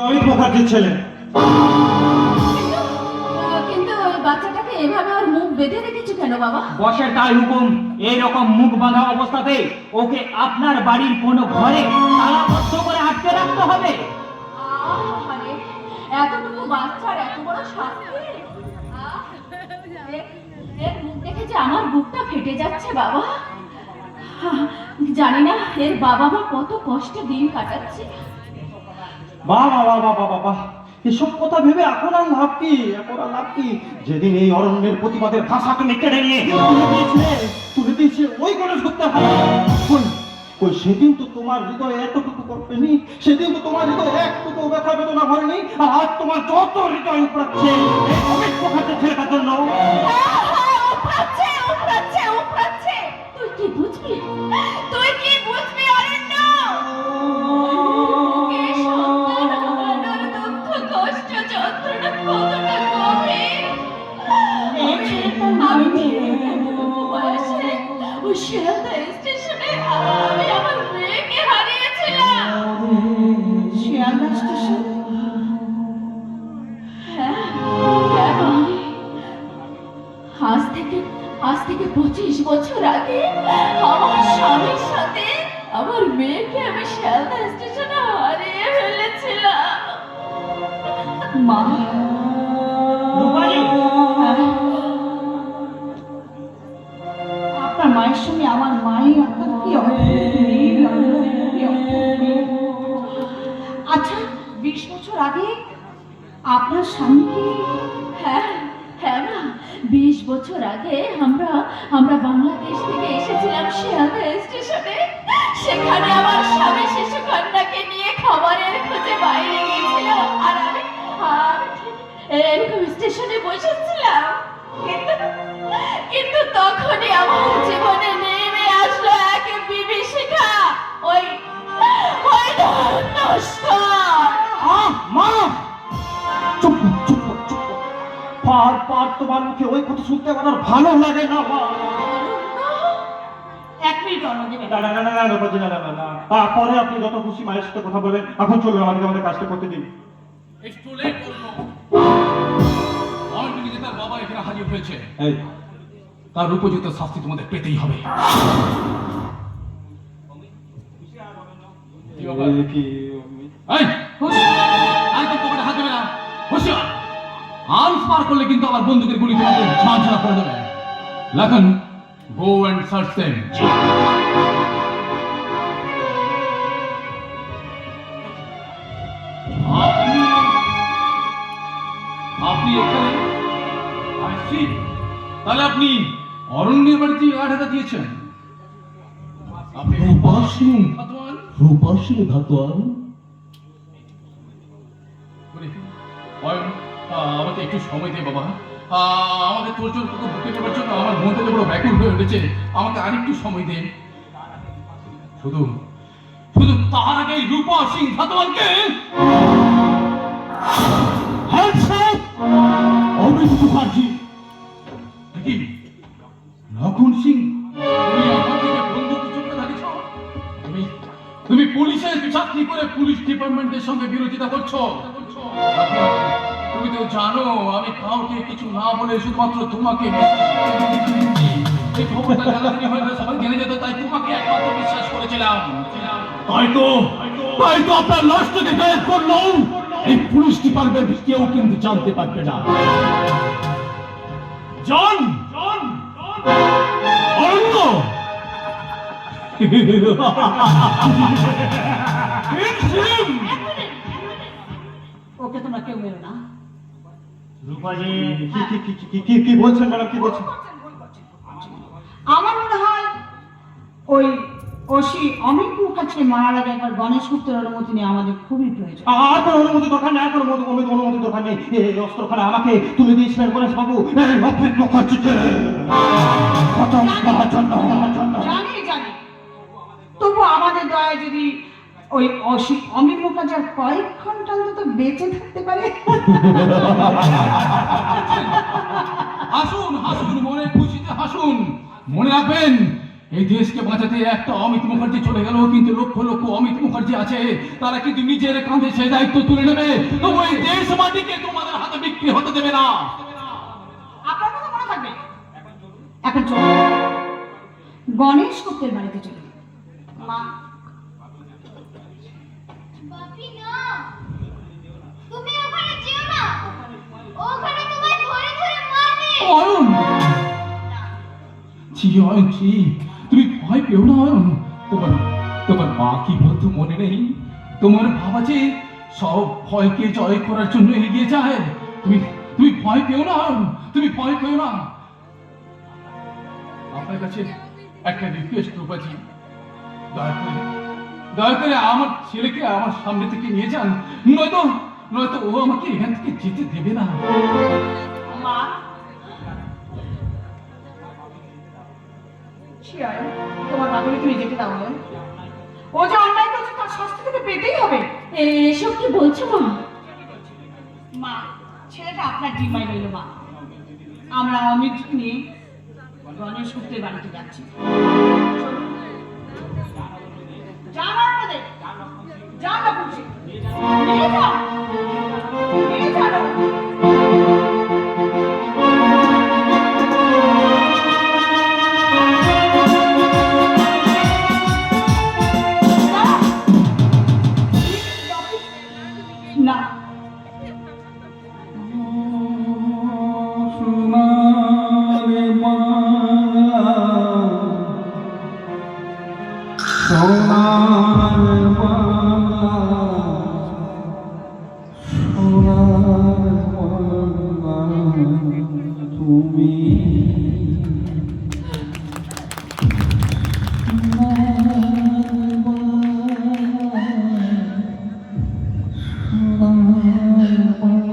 অমিত মুখার্জির ছেলে। কিন্তু ওই বাচ্চাটাকে এভাবে ওর মুখ বেঁধে রেখেছো কেন বাবা? বসের তাই হুকুম। এইরকম মুখ বাঁধা অবস্থাতে ওকে আপনার বাড়ির কোনো ঘরে তালাবদ্ধ করে আটকে রাখতে হবে। আরে এতটুকু বাচ্চার এত বড় শাস্তি! এর মুখ দেখে যে আমার বুকটা ফেটে যাচ্ছে বাবা। জানি না এর বাবা মা কত কষ্টে দিন কাটাচ্ছে। বাবা বাবা বাবা বাবা, এসব কথা ভেবে এখন আর লাভ কি? এখন আর লাভ কি? যেদিন এই অরণ্যের প্রতিবাদের ভাষা তুমি কেড়ে নিয়ে তুলে দিয়েছে ওই করে ধরতে হবে। ওই সেদিন তো তোমার হৃদয়ে এতটুকু করবেনি, সেদিন তো তোমার হৃদয়ে একটুকু ব্যথা বেদনা ভরেনি, আর আজ তোমার যত হৃদয় উপড়াচ্ছে এই অমিত মুখার্জির ছেলেটার জন্য। তুই কি বুঝবি? তুই কি বুঝবি অরণ্য? কষ্ট যন্ত্রণা কতটা গভীর! আমি বয়সে ওই শিয়ালদা স্টেশনে আমি আমার মেয়েকে হারিয়েছিলাম। শিয়ালদা স্টেশন? হ্যাঁ, আজ থেকে 25 বছর আগে আমার স্বামীর সাথে আমার মেয়েকে আমি শিয়ালদা স্টেশনে হারিয়ে ফেলেছিলাম। মা, আপনার মায়ের সঙ্গে আমার মায়ের আপনার কি আচ্ছা, 20 বছর আগে আপনার স্বামী কি? হ্যাঁ হ্যাঁ মা, 20 বছর আগে আমরা বাংলাদেশ থেকে এসেছিলাম শিয়ালদা স্টেশনে। সেখানে আমার স্বামী শিশু কন্যাকে নিয়ে খাবারের খোঁজে বাইরে গিয়েছিল, আর আমি এরকম স্টেশনে বসেছিলাম। কিন্তু তখনই আমার জীবনে নেমে আসলো এক বিভীষিকা, ওই নশ্বর। মা চুপ চুপ চুপ, পার তোমার মুখে ওই কথা শুনতে আমার আর ভালো লাগে না মা। এক মিনিট অন্য দেবেন। না না না না না রূপাজি, না না না না, পরে আপনি যত খুশি মায়ের সাথে কথা বলেন, এখন চলুন আমাদের কাজটা করতে দিন। একটু লেট করলো। অলরেডি যে তার বাবা এখানে হাজির হয়েছে, এই তার উপযুক্ত শাস্তি তোমাদের পেতেই হবে। কি ব্যাপার? কি এই, একদম পকেটে হাত দেবে না, হুঁশিয়ার। আর্মস পার করলে কিন্তু আমার বন্দুকের গুলি তোমাকে ঝাঁঝরা করে দেবে। লেখেন, গো অ্যান্ড সার্চ দেম। আপনি এখানে? I see. তাহলে আপনি অরণ্যের বাড়িতে 8,000 দিয়েছেন? আপনি রূপা সিং, খাতওয়ান? রূপা সিং ধাতোয়ান। আমাকে একটু সময় দে বাবা। আমাকে তোর জন্য তোকে বুকে নেবার জন্য আমার মনটা বড় ব্যাকুল হয়ে উঠেছে। আমাকে আরেকটু সময় দে। শুধু শুধু তার আগে রূপা সিং খাতওয়ানকে অমিত মুখার্জি, কি লক্ষণ সিং, তুমি আমার দিকে বন্দুক চোখে ধারিছ? তুমি পুলিশের চাকরি করে পুলিশ ডিপার্টমেন্টের সঙ্গে বিরোধিতা করছো। তুমি তো জানো আমি কাউকে কিছু না বলে শুধুমাত্র তোমাকে এই খবরটা জানাজানি হয়ে সবাই জেনে যেত, তাই তোমাকে একমাত্র বিশ্বাস করেছিলাম। তাই তো আপনার লাশটাকে গায়েব করলো। এই পুলিশ ডিপার্টমেন্ট কেউ কিন্তু জানতে পারবে না। জন অরণ্য, ওকে তোমরা কেউ মেরো না। রূপাজি, কি বলছেন ম্যাডাম, কি বলছেন? আমার মনে হয় ওই অমিত মুখার্জি মারার আগে একবার গণেশ গুপ্তের অনুমতি নিয়ে আমাদের খুবই প্রয়োজন। আর কোনো অনুমতি দরকার নেই, আর কোনো অনুমতি দরকার নেই। এই অস্ত্রখানা আমাকে তুলে দিয়েছিলেন গণেশ বাবু অমিত মুখার্জিকে খতম করার জন্য। জানি তবু আমাদের দয়ায় যদি ওই অমিত মুখার্জি আর কয়েক ঘন্টা অন্তত বেঁচে থাকতে পারে। হাসুন হাসুন, মনে খুশিতে হাসুন। মনে রাখবেন এই দেশকে বাঁচাতে একটা অমিত মুখার্জি চলে গেল, কিন্তু লক্ষ লক্ষ অমিত মুখার্জি আছে, তারা কিন্তু নিজের কাঁধে সেই দায়িত্ব তুলে নেবে। তো ওই দেশ মাটিকে তোমাদের হাতে বিক্রি হতে দেবে না। আপনার কথা মনে থাকবে। এখন চলো গণেশ গুপ্তের বাড়িতে চলো। মা বাপি না, তুমি ওখানে যেও না, ওখানে তোমায় ধরে ধরে মারবে। অয়ন, জি অয়ন জি, তুমি ভয় পেও না অয়ন। তোমার তোমার মা কি বলতো মনে নেই? তোমার বাবা যে সব ভয়কে জয় করার জন্য এগিয়ে যায়। তুমি তুমি ভয় পেও না অয়ন, তুমি ভয় পেও না। আপনার কাছে একটা রিকোয়েস্ট রূপাজি, দয়া করে আমার ছেলেকে আমার সামনে থেকে নিয়ে যান, নয়তো নয়তো ও আমাকে এখান থেকে যেতে দেবে না। মা শিয়ায় তোমার বাবাকে তুমি যেতে দাও না। ও যে অন্যায় করছে তার শাস্তি থেকে পেতেই হবে। এসব কি বলছো মা? মা ছেলেটা আপনার জিম্মায় রইল। মা আমরা অমিত নিয়ে গণেশ গুপ্তের বাড়িতে যাচ্ছি। যান আপনাদের, যান না বলছি, নিয়ে যাও, নিয়ে যাও। না তুমি